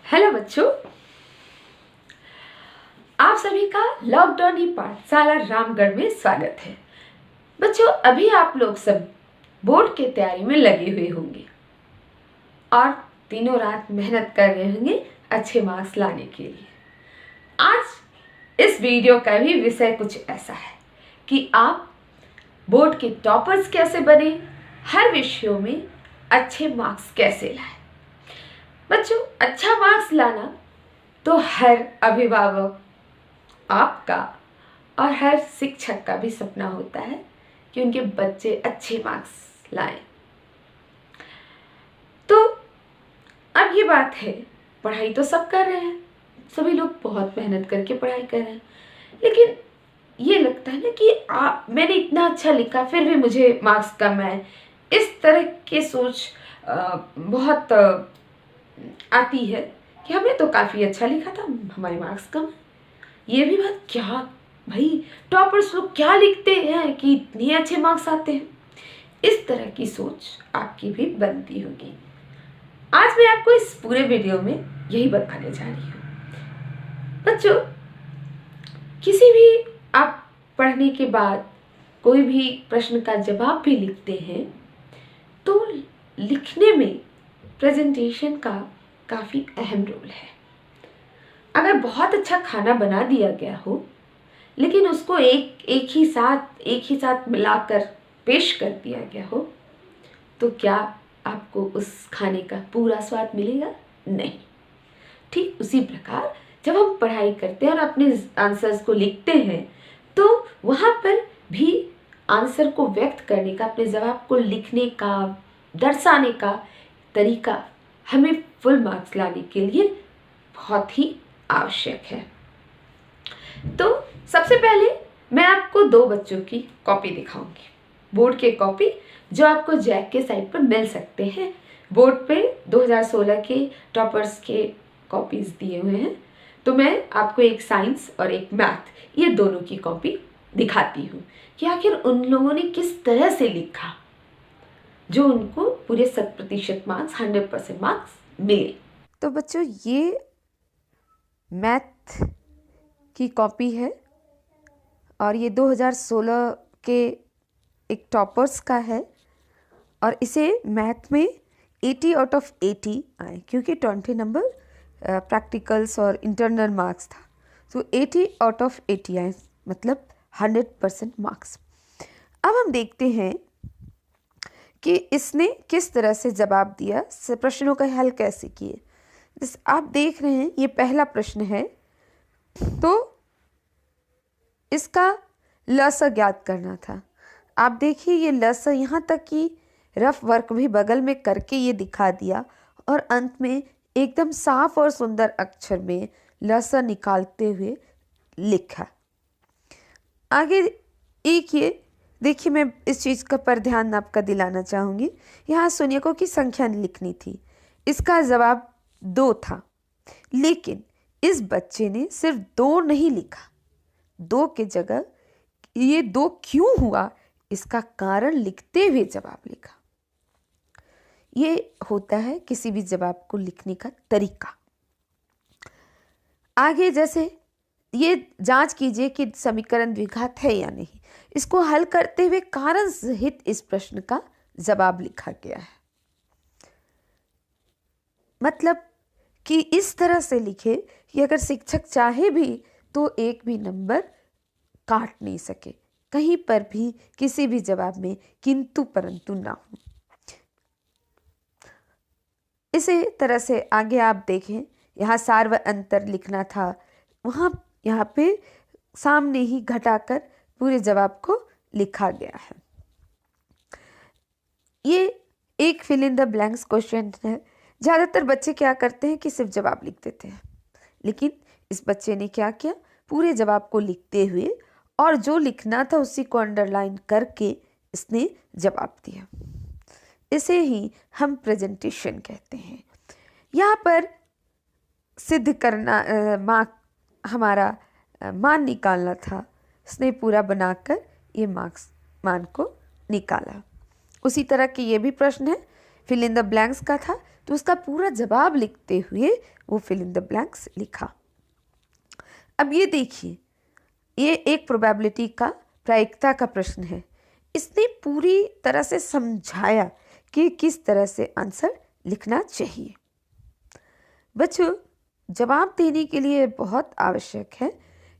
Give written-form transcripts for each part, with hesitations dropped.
Hello बच्चों, आप सभी का लॉकडाउन पाठशाला रामगढ़ में स्वागत है। बच्चों, अभी आप लोग सब बोर्ड की तैयारी में लगे हुए होंगे और दिनों रात मेहनत कर रहे होंगे अच्छे मार्क्स लाने के लिए। आज इस वीडियो का भी विषय कुछ ऐसा है कि आप बोर्ड के टॉपर्स कैसे बने, हर विषयों में अच्छे मार्क्स कैसे लाएं। बच्चों, अच्छा मार्क्स लाना तो हर अभिभावक आपका और हर शिक्षक का भी सपना होता है कि उनके बच्चे अच्छे मार्क्स लाएं। तो अब ये बात है, पढ़ाई तो सब कर रहे हैं, सभी लोग बहुत मेहनत करके पढ़ाई कर रहे हैं, लेकिन ये लगता है ना कि मैंने इतना अच्छा लिखा फिर भी मुझे मार्क्स कम आए। इस तरह की सोच बहुत आती है कि हमने तो काफ़ी अच्छा लिखा था, हमारे मार्क्स कम। ये भी बात, क्या भाई टॉपर्स लोग क्या लिखते हैं कि इतने अच्छे मार्क्स आते हैं। इस तरह की सोच आपकी भी बनती होगी। आज मैं आपको इस पूरे वीडियो में यही बताने जा रही हूँ। बच्चों, किसी भी आप पढ़ने के बाद कोई भी प्रश्न का जवाब भी लिखते हैं तो लिखने में प्रेजेंटेशन का काफ़ी अहम रोल है। अगर बहुत अच्छा खाना बना दिया गया हो लेकिन उसको एक ही साथ मिलाकर पेश कर दिया गया हो तो क्या आपको उस खाने का पूरा स्वाद मिलेगा? नहीं। ठीक उसी प्रकार जब हम पढ़ाई करते हैं और अपने आंसर्स को लिखते हैं तो वहाँ पर भी आंसर को व्यक्त करने का, अपने जवाब को लिखने का, दर्शाने का तरीका हमें फुल मार्क्स लाने के लिए बहुत ही आवश्यक है। तो सबसे पहले मैं आपको दो बच्चों की कॉपी दिखाऊंगी, बोर्ड के कॉपी जो आपको जैक के साइट पर मिल सकते हैं। बोर्ड पे 2016 के टॉपर्स के कॉपीज दिए हुए हैं। तो मैं आपको एक साइंस और एक मैथ, ये दोनों की कॉपी दिखाती हूँ कि आखिर उन लोगों ने किस तरह से लिखा जो उनको पूरे 100% मार्क्स, 100% मार्क्स मिले। तो बच्चों, ये मैथ की कॉपी है और ये 2016 के एक टॉपर्स का है और इसे मैथ में 80 आउट ऑफ 80 आए क्योंकि 20 नंबर प्रैक्टिकल्स और इंटरनल मार्क्स था। तो 80 आउट ऑफ 80 आए, मतलब 100% मार्क्स। अब हम देखते हैं कि इसने किस तरह से जवाब दिया, प्रश्नों का हल कैसे किए। जैसे आप देख रहे हैं, ये पहला प्रश्न है तो इसका लस ज्ञात करना था। आप देखिए, ये लस यहाँ तक कि रफ वर्क भी बगल में करके ये दिखा दिया और अंत में एकदम साफ और सुंदर अक्षर में लस निकालते हुए लिखा। आगे एक ये देखिए, मैं इस चीज़ का पर ध्यान आपका दिलाना चाहूँगी। यहाँ शून्यकों की संख्या लिखनी थी, इसका जवाब 2 था, लेकिन इस बच्चे ने सिर्फ 2 नहीं लिखा, 2 के जगह ये 2 क्यों हुआ इसका कारण लिखते हुए जवाब लिखा। ये होता है किसी भी जवाब को लिखने का तरीका। आगे जैसे ये जांच कीजिए कि समीकरण द्विघात है या नहीं। इसको हल करते हुए कारण सहित इस प्रश्न का जवाब लिखा गया है। मतलब कि इस तरह से लिखे कि अगर शिक्षक चाहे भी तो एक भी नंबर काट नहीं सके, कहीं पर भी किसी भी जवाब में किंतु परंतु ना हो। इसी तरह से आगे आप देखें, यहाँ सार व अंतर लिखना था, वहाँ यहाँ पे सामने ही घटाकर पूरे जवाब को लिखा गया है। ये एक fill in the blanks question है। ज़्यादातर बच्चे क्या करते हैं कि सिर्फ जवाब लिख देते हैं, लेकिन इस बच्चे ने क्या किया, पूरे जवाब को लिखते हुए और जो लिखना था उसी को अंडरलाइन करके इसने जवाब दिया। इसे ही हम प्रेजेंटेशन कहते हैं। यहाँ पर सिद्ध करना हमारा मान निकालना था, इसने पूरा बनाकर ये मान को निकाला। उसी तरह के ये भी प्रश्न है, फिल इन द ब्लैंक्स का था, तो उसका पूरा जवाब लिखते हुए वो फिल इन द ब्लैंक्स लिखा। अब ये देखिए, ये एक प्रोबेबिलिटी का प्रायिकता का प्रश्न है। इसने पूरी तरह से समझाया कि किस तरह से आंसर लिखना चाहिए। बच्चों, जवाब देने के लिए बहुत आवश्यक है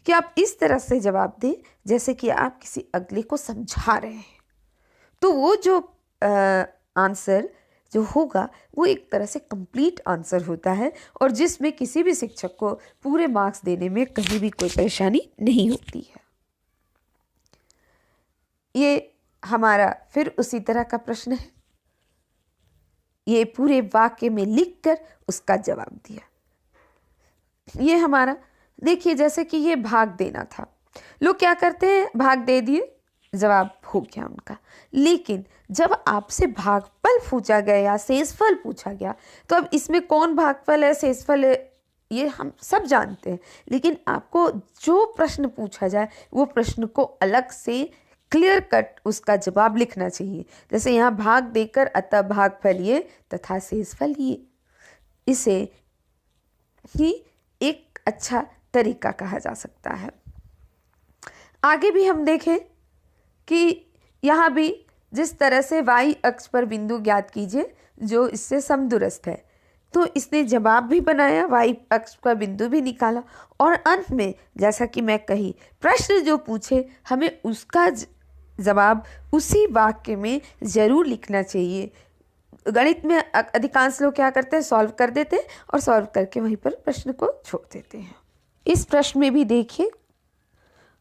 कि आप इस तरह से जवाब दें जैसे कि आप किसी अगले को समझा रहे हैं। तो वो जो आंसर जो होगा वो एक तरह से कंप्लीट आंसर होता है और जिसमें किसी भी शिक्षक को पूरे मार्क्स देने में कहीं भी कोई परेशानी नहीं होती है। ये हमारा फिर उसी तरह का प्रश्न है। ये पूरे वाक्य में लिखकर उसका जवाब दिया। ये हमारा देखिए, जैसे कि ये भाग देना था। लोग क्या करते हैं, भाग दे दिए, जवाब हो गया उनका। लेकिन जब आपसे भागफल पूछा गया या शेषफल पूछा गया, तो अब इसमें कौन भागफल है शेषफल है ये हम सब जानते हैं, लेकिन आपको जो प्रश्न पूछा जाए वो प्रश्न को अलग से क्लियर कट उसका जवाब लिखना चाहिए। जैसे यहाँ भाग देकर अतः भागफल ये तथा शेषफल ये, इसे ही एक अच्छा तरीका कहा जा सकता है। आगे भी हम देखें कि यहाँ भी जिस तरह से y अक्ष पर बिंदु ज्ञात कीजिए जो इससे समदूरस्थ है, तो इसने जवाब भी बनाया, y अक्ष पर बिंदु भी निकाला और अंत में जैसा कि मैं कही, प्रश्न जो पूछे हमें उसका जवाब उसी वाक्य में ज़रूर लिखना चाहिए। गणित में अधिकांश लोग क्या करते हैं, सॉल्व कर देते हैं और सॉल्व करके वहीं पर प्रश्न को छोड़ देते हैं। इस प्रश्न में भी देखिए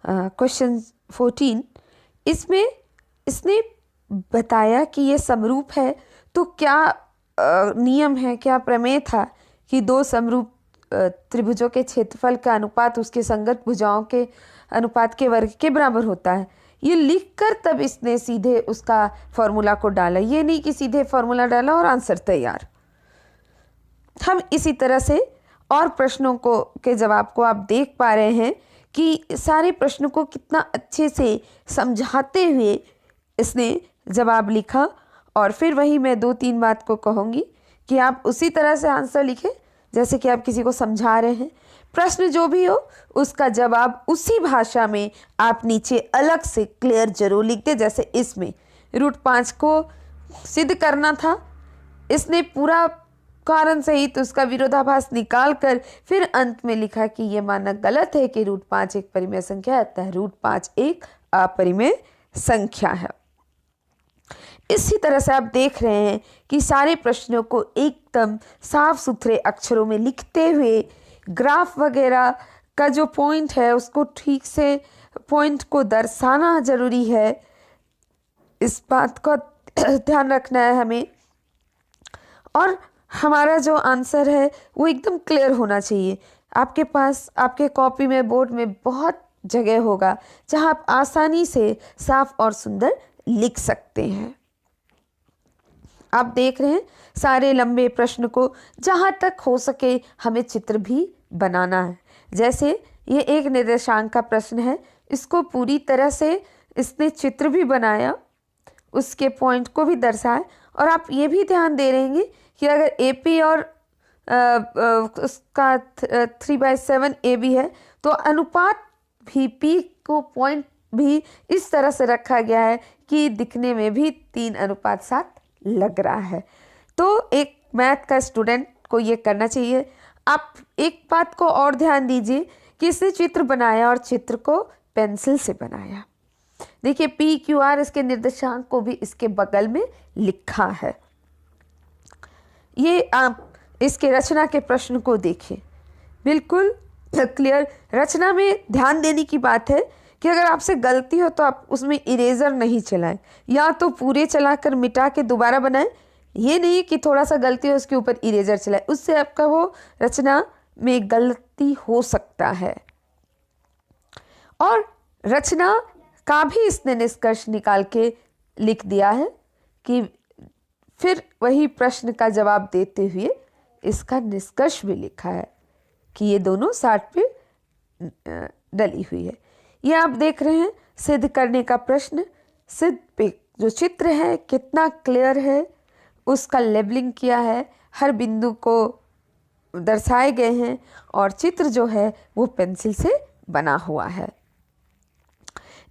क्वेश्चन 14, इसमें इसने बताया कि ये समरूप है। तो क्या नियम है, क्या प्रमेय था कि दो समरूप त्रिभुजों के क्षेत्रफल का अनुपात उसके संगत भुजाओं के अनुपात के वर्ग के बराबर होता है। ये लिखकर तब इसने सीधे उसका फॉर्मूला को डाला, ये नहीं कि सीधे फॉर्मूला डाला और आंसर तैयार। हम इसी तरह से और प्रश्नों को के जवाब को आप देख पा रहे हैं कि सारे प्रश्नों को कितना अच्छे से समझाते हुए इसने जवाब लिखा। और फिर वही मैं 2-3 बात को कहूँगी कि आप उसी तरह से आंसर लिखें जैसे कि आप किसी को समझा रहे हैं। प्रश्न जो भी हो उसका जवाब उसी भाषा में आप नीचे अलग से क्लियर जरूर लिख दें। जैसे इसमें √5 को सिद्ध करना था, इसने पूरा कारण सहित उसका विरोधाभास निकाल कर फिर अंत में लिखा कि यह मानना गलत है कि √5 एक परिमेय संख्या है, अतः √5 एक अपरिमेय संख्या है। इसी तरह से आप देख रहे हैं कि सारे प्रश्नों को एकदम साफ सुथरे अक्षरों में लिखते हुए ग्राफ वगैरह का जो पॉइंट है उसको ठीक से पॉइंट को दर्शाना जरूरी है। इस बात का ध्यान रखना है हमें। और हमारा जो आंसर है वो एकदम क्लियर होना चाहिए। आपके पास आपके कॉपी में बोर्ड में बहुत जगह होगा जहां आप आसानी से साफ और सुंदर लिख सकते हैं। आप देख रहे हैं सारे लंबे प्रश्न को जहां तक हो सके हमें चित्र भी बनाना है। जैसे ये एक निर्देशांक का प्रश्न है, इसको पूरी तरह से इसने चित्र भी बनाया, उसके पॉइंट को भी दर्शाया। और आप ये भी ध्यान दे रहेंगे कि अगर AP और उसका 3/7 AB है तो अनुपात भी P को पॉइंट भी इस तरह से रखा गया है कि दिखने में भी 3:7 लग रहा है। तो एक मैथ का स्टूडेंट को ये करना चाहिए। आप एक बात को और ध्यान दीजिए कि इसने चित्र बनाया और चित्र को पेंसिल से बनाया। देखिए PQR इसके निर्देशांक को भी इसके बगल में लिखा है। ये आप इसके रचना के प्रश्न को देखिए, बिल्कुल क्लियर। रचना में ध्यान देने की बात है कि अगर आपसे गलती हो तो आप उसमें इरेजर नहीं चलाएं, या तो पूरे चलाकर मिटा के दोबारा बनाएं। ये नहीं कि थोड़ा सा गलती हो उसके ऊपर इरेजर चलाएं, उससे आपका वो रचना में गलती हो सकता है। और रचना का भी इसने निष्कर्ष निकाल के लिख दिया है कि फिर वही प्रश्न का जवाब देते हुए इसका निष्कर्ष भी लिखा है कि ये दोनों 60 पे डली हुई है। ये आप देख रहे हैं सिद्ध करने का प्रश्न। सिद्ध पे जो चित्र है कितना क्लियर है, उसका लेबलिंग किया है, हर बिंदु को दर्शाए गए हैं और चित्र जो है वो पेंसिल से बना हुआ है।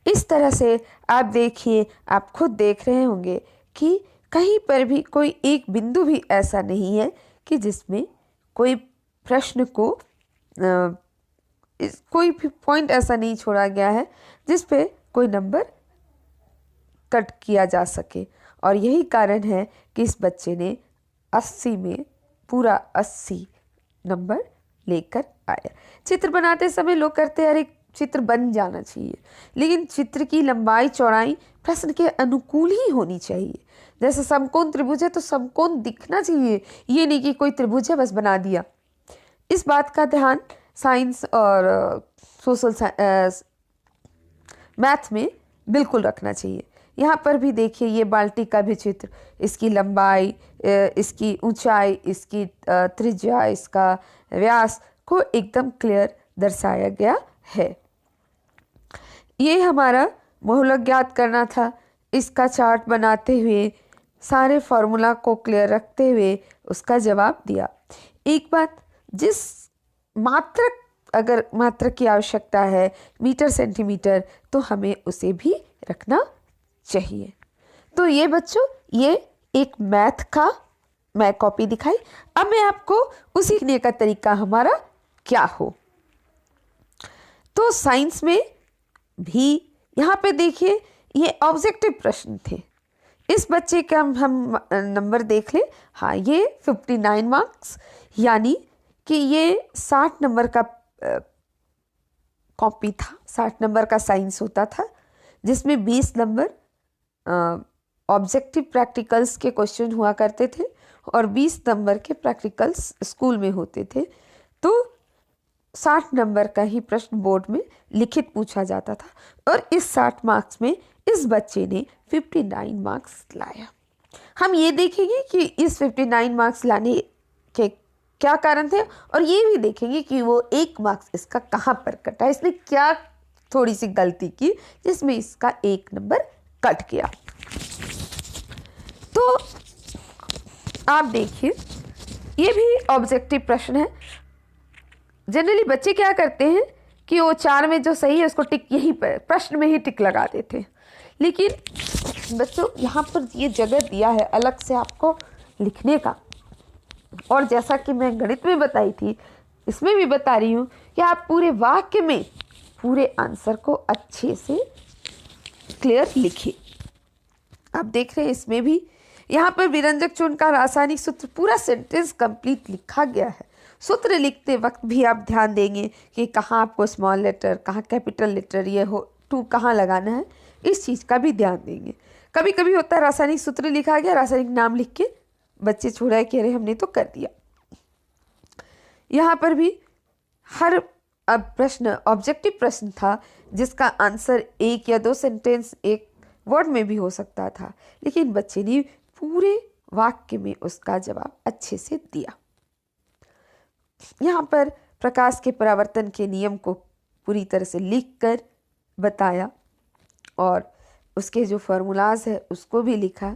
इस तरह से आप देखिए, आप खुद देख रहे होंगे कि कहीं पर भी कोई एक बिंदु भी ऐसा नहीं है कि जिसमें कोई प्रश्न को कोई भी पॉइंट ऐसा नहीं छोड़ा गया है जिस पे कोई नंबर कट किया जा सके। और यही कारण है कि इस बच्चे ने 80 में पूरा 80 नंबर लेकर आया। चित्र बनाते समय लोग करते हैं अरे चित्र बन जाना चाहिए, लेकिन चित्र की लंबाई चौड़ाई प्रश्न के अनुकूल ही होनी चाहिए। जैसे समकोण त्रिभुज है तो समकोण दिखना चाहिए, ये नहीं कि कोई त्रिभुज है बस बना दिया। इस बात का ध्यान साइंस और सोशल मैथ में बिल्कुल रखना चाहिए। यहाँ पर भी देखिए, ये बाल्टी का भी चित्र, इसकी लंबाई, इसकी ऊंचाई, इसकी त्रिज्या, इसका व्यास को एकदम क्लियर दर्शाया गया है। ये हमारा बहुलक ज्ञात करना था। इसका चार्ट बनाते हुए सारे फॉर्मूला को क्लियर रखते हुए उसका जवाब दिया। एक बात, जिस मात्रक, अगर मात्रक की आवश्यकता है मीटर सेंटीमीटर, तो हमें उसे भी रखना चाहिए। तो ये बच्चों, ये एक मैथ का मैं कॉपी दिखाई। अब मैं आपको उसी सीखने का तरीका हमारा क्या हो। तो साइंस में भी यहाँ पे देखिए, ये ऑब्जेक्टिव प्रश्न थे। इस बच्चे का हम नंबर देख ले। हाँ, ये 59 मार्क्स, यानी कि ये 60 नंबर का कॉपी था। 60 नंबर का साइंस होता था, जिसमें 20 नंबर ऑब्जेक्टिव प्रैक्टिकल्स के क्वेश्चन हुआ करते थे और 20 नंबर के प्रैक्टिकल्स स्कूल में होते थे। तो 60 नंबर का ही प्रश्न बोर्ड में लिखित पूछा जाता था और इस 60 मार्क्स में इस बच्चे ने 59 मार्क्स लाया। हम ये देखेंगे कि इस 59 मार्क्स लाने के क्या कारण थे और ये भी देखेंगे कि वो 1 मार्क्स इसका कहाँ पर कटा, इसने क्या थोड़ी सी गलती की जिसमें इसका 1 नंबर कट गया। तो आप देखिए, ये भी ऑब्जेक्टिव प्रश्न है। जनरली बच्चे क्या करते हैं कि वो 4 में जो सही है उसको टिक यहीं पर प्रश्न में ही टिक लगा देते हैं, लेकिन बच्चों यहाँ पर ये जगह दिया है अलग से आपको लिखने का। और जैसा कि मैं गणित में बताई थी, इसमें भी बता रही हूँ कि आप पूरे वाक्य में पूरे आंसर को अच्छे से क्लियर लिखिए। आप देख रहे हैं इसमें भी यहाँ पर विरंजक चूर्ण का रासायनिक सूत्र पूरा सेंटेंस कंप्लीट लिखा गया है। सूत्र लिखते वक्त भी आप ध्यान देंगे कि कहाँ आपको स्मॉल लेटर, कहाँ कैपिटल लेटर, ये हो टू कहाँ लगाना है, इस चीज़ का भी ध्यान देंगे। कभी कभी होता है रासायनिक सूत्र लिखा गया, रासायनिक नाम लिख के बच्चे छुड़ाए कह रहे हमने तो कर दिया। यहाँ पर भी हर प्रश्न ऑब्जेक्टिव प्रश्न था जिसका आंसर 1 या 2 सेंटेंस, 1 वर्ड में भी हो सकता था, लेकिन बच्चे ने पूरे वाक्य में उसका जवाब अच्छे से दिया। यहाँ पर प्रकाश के परावर्तन के नियम को पूरी तरह से लिखकर बताया और उसके जो फॉर्मूलाज है उसको भी लिखा।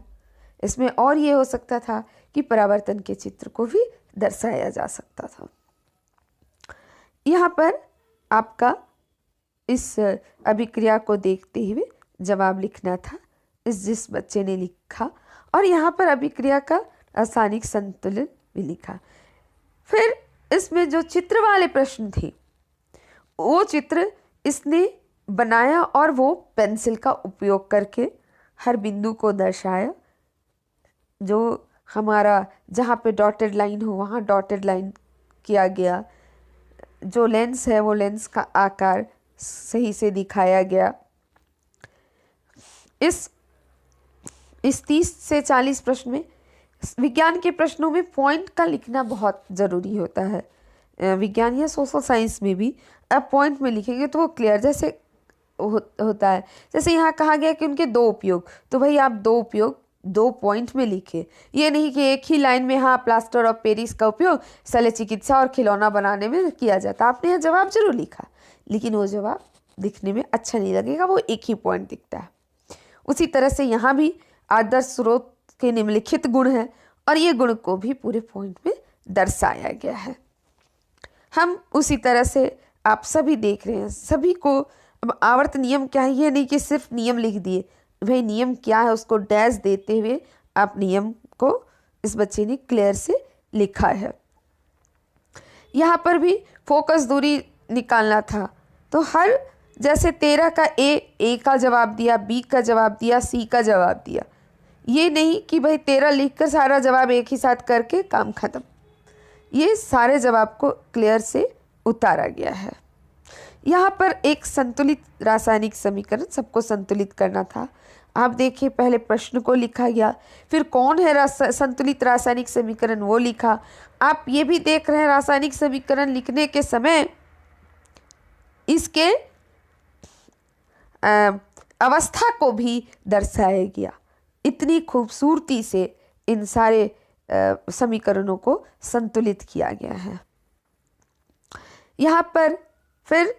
इसमें और ये हो सकता था कि परावर्तन के चित्र को भी दर्शाया जा सकता था। यहाँ पर आपका इस अभिक्रिया को देखते हुए जवाब लिखना था, जिस बच्चे ने लिखा, और यहाँ पर अभिक्रिया का रासायनिक संतुलन भी लिखा। फिर इसमें जो चित्र वाले प्रश्न थे वो चित्र इसने बनाया और वो पेंसिल का उपयोग करके हर बिंदु को दर्शाया। जो हमारा जहाँ पे डॉटेड लाइन हो वहाँ डॉटेड लाइन किया गया, जो लेंस है वो लेंस का आकार सही से दिखाया गया। इस 30 से 40 प्रश्न में, विज्ञान के प्रश्नों में पॉइंट का लिखना बहुत ज़रूरी होता है। विज्ञान या सोशल साइंस में भी अब पॉइंट में लिखेंगे तो वो क्लियर जैसे होता है। जैसे यहाँ कहा गया कि उनके 2 उपयोग, तो भाई आप 2 उपयोग 2 पॉइंट में लिखे। ये नहीं कि एक ही लाइन में हाँ प्लास्टर ऑफ पेरिस का उपयोग शल्य चिकित्सा और खिलौना बनाने में किया जाता। आपने यहाँ जवाब जरूर लिखा, लेकिन वो जवाब दिखने में अच्छा नहीं लगेगा, वो एक ही पॉइंट दिखता है। उसी तरह से यहाँ भी आदर्श स्रोत के निम्नलिखित गुण हैं और ये गुण को भी पूरे पॉइंट में दर्शाया गया है। हम उसी तरह से आप सभी देख रहे हैं, सभी को अब आवर्त नियम क्या है, ये नहीं कि सिर्फ नियम लिख दिए, भाई नियम क्या है उसको डैश देते हुए आप नियम को इस बच्चे ने क्लियर से लिखा है। यहाँ पर भी फोकस दूरी निकालना था, तो हर जैसे 13 का ए का जवाब दिया, बी का जवाब दिया, सी का जवाब दिया, ये नहीं कि भाई 13 लिखकर सारा जवाब एक ही साथ करके काम खत्म। ये सारे जवाब को क्लियर से उतारा गया है। यहाँ पर एक संतुलित रासायनिक समीकरण, सबको संतुलित करना था। आप देखिए पहले प्रश्न को लिखा गया, फिर कौन है संतुलित रासायनिक समीकरण वो लिखा। आप ये भी देख रहे हैं रासायनिक समीकरण लिखने के समय इसके अवस्था को भी दर्शाया गया। इतनी खूबसूरती से इन सारे समीकरणों को संतुलित किया गया है। यहाँ पर फिर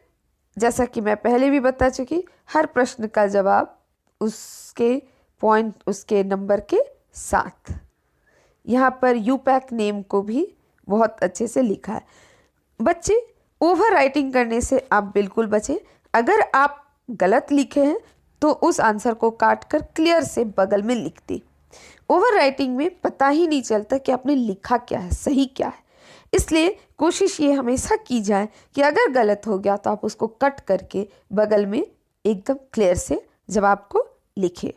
जैसा कि मैं पहले भी बता चुकी, हर प्रश्न का जवाब उसके पॉइंट, उसके नंबर के साथ। यहाँ पर यूपैक नेम को भी बहुत अच्छे से लिखा है। बच्चे ओवर राइटिंग करने से आप बिल्कुल बचें। अगर आप गलत लिखे हैं तो उस आंसर को काट कर क्लियर से बगल में लिख दें। ओवर राइटिंग में पता ही नहीं चलता कि आपने लिखा क्या है, सही क्या है। इसलिए कोशिश ये हमेशा की जाए कि अगर गलत हो गया तो आप उसको कट करके बगल में एकदम क्लियर से जवाब को लिखें।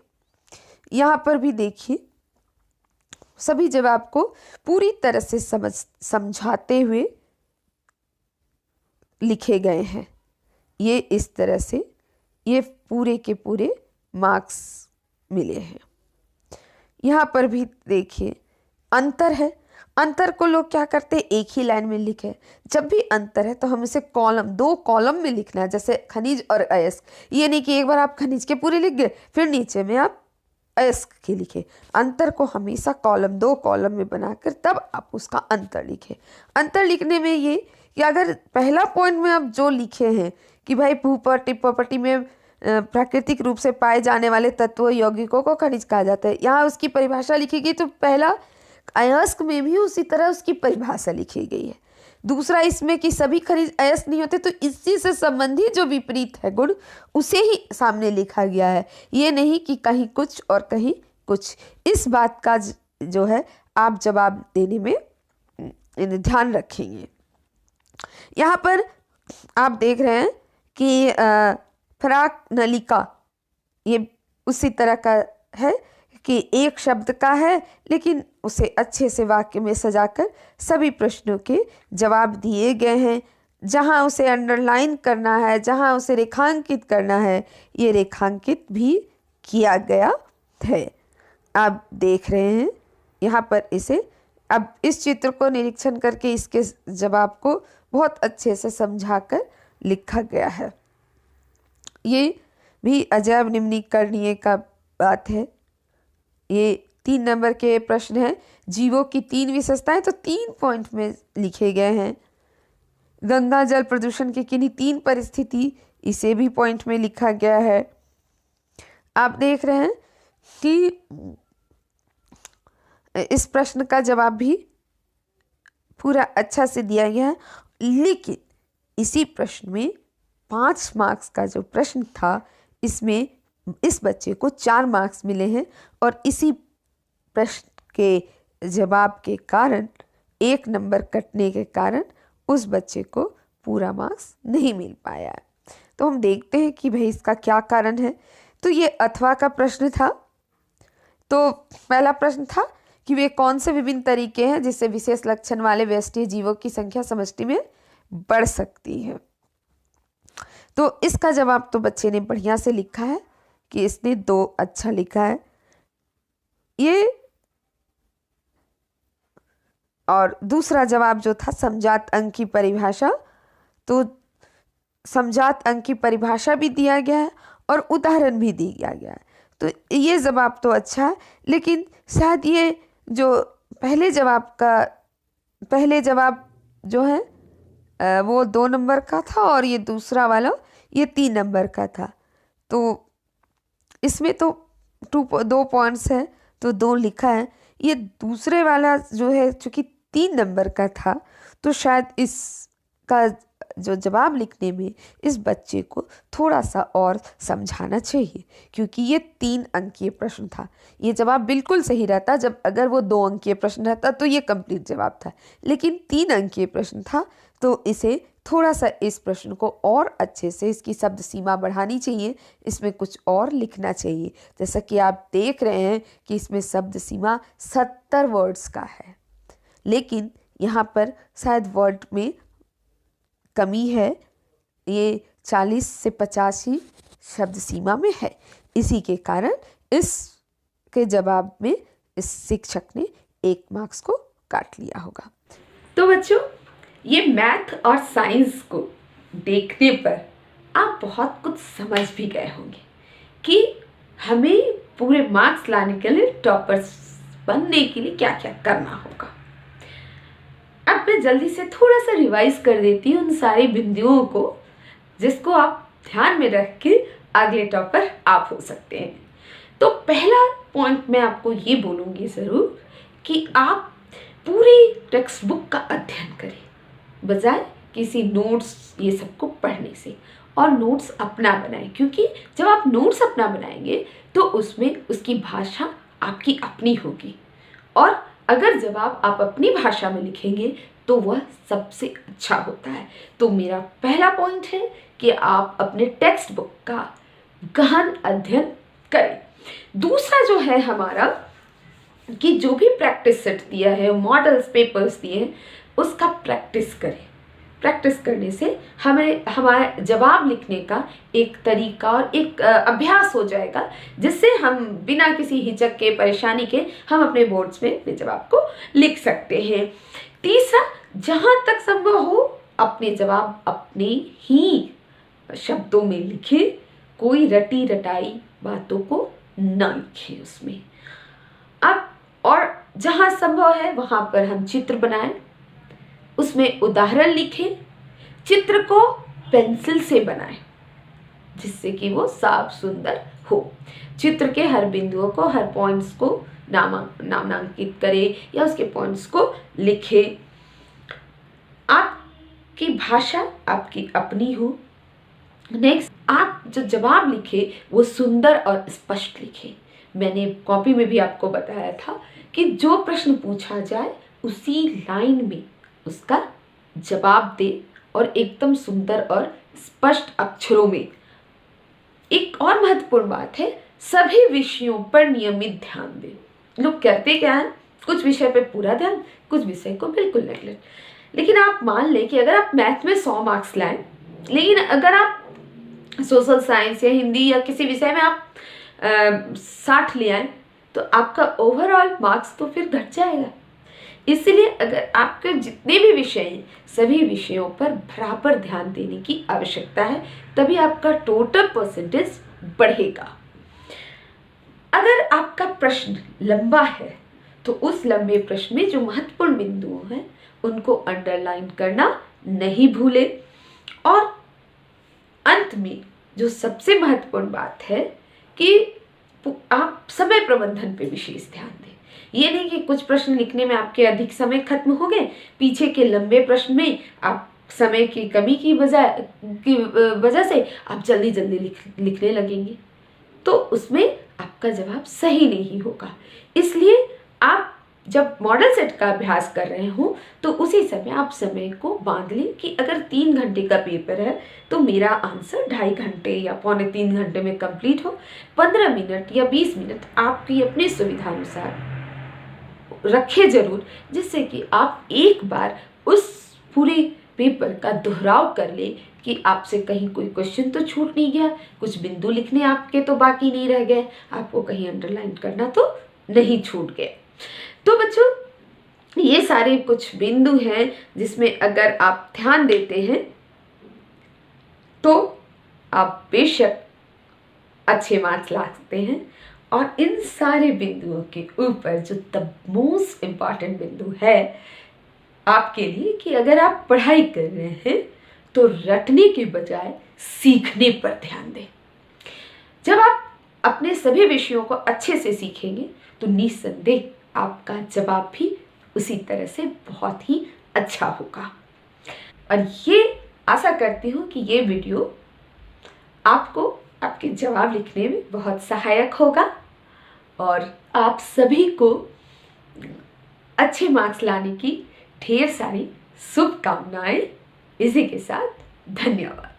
यहाँ पर भी देखिए सभी जवाब को पूरी तरह से समझाते हुए लिखे गए हैं। ये इस तरह से ये पूरे के पूरे मार्क्स मिले हैं। यहाँ पर भी देखिए अंतर है। अंतर को लोग क्या करते हैं, एक ही लाइन में लिखे। जब भी अंतर है तो हम इसे कॉलम, 2 कॉलम में लिखना है, जैसे खनिज और अयस्क। ये नहीं कि एक बार आप खनिज के पूरे लिख गए फिर नीचे में आप अयस्क के लिखे। अंतर को हमेशा कॉलम, 2 कॉलम में बनाकर तब आप उसका अंतर लिखें। अंतर लिखने में ये कि अगर पहला पॉइंट में आप जो लिखे हैं कि भाई भूप्रकृति प्रॉपर्टी में प्राकृतिक रूप से पाए जाने वाले तत्वों यौगिकों को खनिज कहा जाता है, यहाँ उसकी परिभाषा लिखी गई, तो पहला अयस्क में भी उसी तरह उसकी परिभाषा लिखी गई है। दूसरा इसमें कि सभी खनिज अयस्क नहीं होते, तो इसी से संबंधित जो विपरीत है गुण उसे ही सामने लिखा गया है। ये नहीं कि कहीं कुछ और कहीं कुछ। इस बात का जो है आप जवाब देने में ध्यान रखेंगे। यहाँ पर आप देख रहे हैं कि फराक नलिका ये उसी तरह का है कि एक शब्द का है, लेकिन उसे अच्छे से वाक्य में सजाकर सभी प्रश्नों के जवाब दिए गए हैं। जहाँ उसे अंडरलाइन करना है, जहाँ उसे रेखांकित करना है, ये रेखांकित भी किया गया है। आप देख रहे हैं यहाँ पर इसे, अब इस चित्र को निरीक्षण करके इसके जवाब को बहुत अच्छे से समझाकर लिखा गया है। ये भी अजैव निम्नीकरणीय का बात है। ये 3 नंबर के प्रश्न हैं। जीवों की 3 विशेषताएं तो 3 पॉइंट में लिखे गए हैं। गंगा जल प्रदूषण की किन्हीं 3 परिस्थिति, इसे भी पॉइंट में लिखा गया है। आप देख रहे हैं कि इस प्रश्न का जवाब भी पूरा अच्छा से दिया गया है, लेकिन इसी प्रश्न में 5 मार्क्स का जो प्रश्न था इसमें इस बच्चे को 4 मार्क्स मिले हैं, और इसी प्रश्न के जवाब के कारण 1 नंबर कटने के कारण उस बच्चे को पूरा मार्क्स नहीं मिल पाया। तो हम देखते हैं कि भाई इसका क्या कारण है। तो ये अथवा का प्रश्न था। तो पहला प्रश्न था कि वे कौन से विभिन्न तरीके हैं जिससे विशेष लक्षण वाले व्यष्टि जीवों की संख्या समष्टि में बढ़ सकती है। तो इसका जवाब तो बच्चे ने बढ़िया से लिखा है कि इसने 2 अच्छा लिखा है। ये और दूसरा जवाब जो था समजात अंक की परिभाषा, तो समजात अंक की परिभाषा भी दिया गया है और उदाहरण भी दिया गया है। तो ये जवाब तो अच्छा है, लेकिन शायद ये जो पहले जवाब जो है वो 2 नंबर का था और ये दूसरा वाला ये 3 नंबर का था। तो इसमें तो 2 पॉइंट्स है तो 2 लिखा है। ये दूसरे वाला जो है चूँकि 3 नंबर का था, तो शायद इसका जो जवाब लिखने में इस बच्चे को थोड़ा सा और समझाना चाहिए, क्योंकि ये 3 अंकीय प्रश्न था। ये जवाब बिल्कुल सही रहता जब अगर वो 2 अंकीय प्रश्न रहता तो ये कंप्लीट जवाब था, लेकिन 3 अंकीय प्रश्न था, तो इसे थोड़ा सा इस प्रश्न को और अच्छे से इसकी शब्द सीमा बढ़ानी चाहिए, इसमें कुछ और लिखना चाहिए। जैसा कि आप देख रहे हैं कि इसमें शब्द सीमा 70 वर्ड्स का है, लेकिन यहाँ पर शायद वर्ड में कमी है, ये 40 से 50 ही शब्द सीमा में है। इसी के कारण इसके जवाब में इस शिक्षक ने 1 मार्क्स को काट लिया होगा। तो बच्चों, ये मैथ और साइंस को देखने पर आप बहुत कुछ समझ भी गए होंगे कि हमें पूरे मार्क्स लाने के लिए, टॉपर्स बनने के लिए क्या क्या करना होगा। अब मैं जल्दी से थोड़ा सा रिवाइज कर देती हूँ उन सारी बिंदुओं को, जिसको आप ध्यान में रख के अगले टॉपर आप हो सकते हैं। तो पहला पॉइंट मैं आपको ये बोलूँगी ज़रूर कि आप पूरी टेक्स्ट बुक का अध्ययन करें बजाय किसी नोट्स ये सबको पढ़ने से, और नोट्स अपना बनाएं, क्योंकि जब आप नोट्स अपना बनाएंगे तो उसमें उसकी भाषा आपकी अपनी होगी, और अगर जवाब आप अपनी भाषा में लिखेंगे तो वह सबसे अच्छा होता है। तो मेरा पहला पॉइंट है कि आप अपने टेक्स्ट बुक का गहन अध्ययन करें। दूसरा जो है हमारा कि जो भी प्रैक्टिस सेट दिया है, मॉडल्स, पेपर्स दिए हैं, उसका प्रैक्टिस करें। प्रैक्टिस करने से हमें हमारे जवाब लिखने का एक तरीका और एक अभ्यास हो जाएगा, जिससे हम बिना किसी हिचक के, परेशानी के हम अपने बोर्ड्स में अपने जवाब को लिख सकते हैं। तीसरा, जहाँ तक संभव हो अपने जवाब अपने ही शब्दों में लिखें, कोई रटी रटाई बातों को न लिखें उसमें। अब और जहाँ संभव है वहाँ पर हम चित्र बनाएं, उसमें उदाहरण लिखें, चित्र को पेंसिल से बनाएं जिससे कि वो साफ सुंदर हो। चित्र के हर बिंदुओं को, हर पॉइंट्स को नामांकित करें या उसके पॉइंट्स को लिखें। आपकी भाषा आपकी अपनी हो। नेक्स्ट, आप जो जवाब लिखे वो सुंदर और स्पष्ट लिखें। मैंने कॉपी में भी आपको बताया था कि जो प्रश्न पूछा जाए उसी लाइन में उसका जवाब दे, और एकदम सुंदर और स्पष्ट अक्षरों में। एक और महत्वपूर्ण बात है, सभी विषयों पर नियमित ध्यान दें। लोग करते क्या है, कुछ विषय पे पूरा ध्यान, कुछ विषय को बिल्कुल नेगलेक्ट। लेकिन आप मान लें कि अगर आप मैथ में 100 मार्क्स लाएं, लेकिन अगर आप सोशल साइंस या हिंदी या किसी विषय में आप 60 ले आए, तो आपका ओवरऑल मार्क्स तो फिर घट जाएगा। इसलिए अगर आपके जितने भी विषय हैं, सभी विषयों पर बराबर ध्यान देने की आवश्यकता है, तभी आपका टोटल परसेंटेज बढ़ेगा। अगर आपका प्रश्न लंबा है तो उस लंबे प्रश्न में जो महत्वपूर्ण बिंदु हैं उनको अंडरलाइन करना नहीं भूलें। और अंत में जो सबसे महत्वपूर्ण बात है कि आप समय प्रबंधन पे विशेष ध्यान दें। ये नहीं कि कुछ प्रश्न लिखने में आपके अधिक समय खत्म हो गए, पीछे के लंबे प्रश्न में आप समय की कमी की वजह से आप जल्दी जल्दी लिखने लगेंगे, तो उसमें आपका जवाब सही नहीं होगा। इसलिए आप जब मॉडल सेट का अभ्यास कर रहे हो तो उसी समय आप समय को बांध लें कि अगर 3 घंटे का पेपर है तो मेरा आंसर 2.5 घंटे या 2.25 घंटे में कंप्लीट हो। 15 मिनट या 20 मिनट आपकी अपनी सुविधा अनुसार रखें जरूर, जिससे कि आप एक बार उस पूरे पेपर का दोहराव कर ले कि आपसे कहीं कोई क्वेश्चन तो छूट नहीं गया, कुछ बिंदु लिखने आपके तो बाकी नहीं रह गए, आपको कहीं अंडरलाइन करना तो नहीं छूट गए। तो बच्चों, ये सारे कुछ बिंदु हैं जिसमें अगर आप ध्यान देते हैं तो आप बेशक अच्छे मार्क्स ला सकते हैं। और इन सारे बिंदुओं के ऊपर जो द मोस्ट इम्पॉर्टेंट बिंदु है आपके लिए कि अगर आप पढ़ाई कर रहे हैं तो रटने के बजाय सीखने पर ध्यान दें। जब आप अपने सभी विषयों को अच्छे से सीखेंगे तो निस्संदेह आपका जवाब भी उसी तरह से बहुत ही अच्छा होगा। और ये आशा करती हूँ कि ये वीडियो आपको आपके जवाब लिखने में बहुत सहायक होगा और आप सभी को अच्छे मार्क्स लाने की ढेर सारी शुभकामनाएं। इसी के साथ धन्यवाद।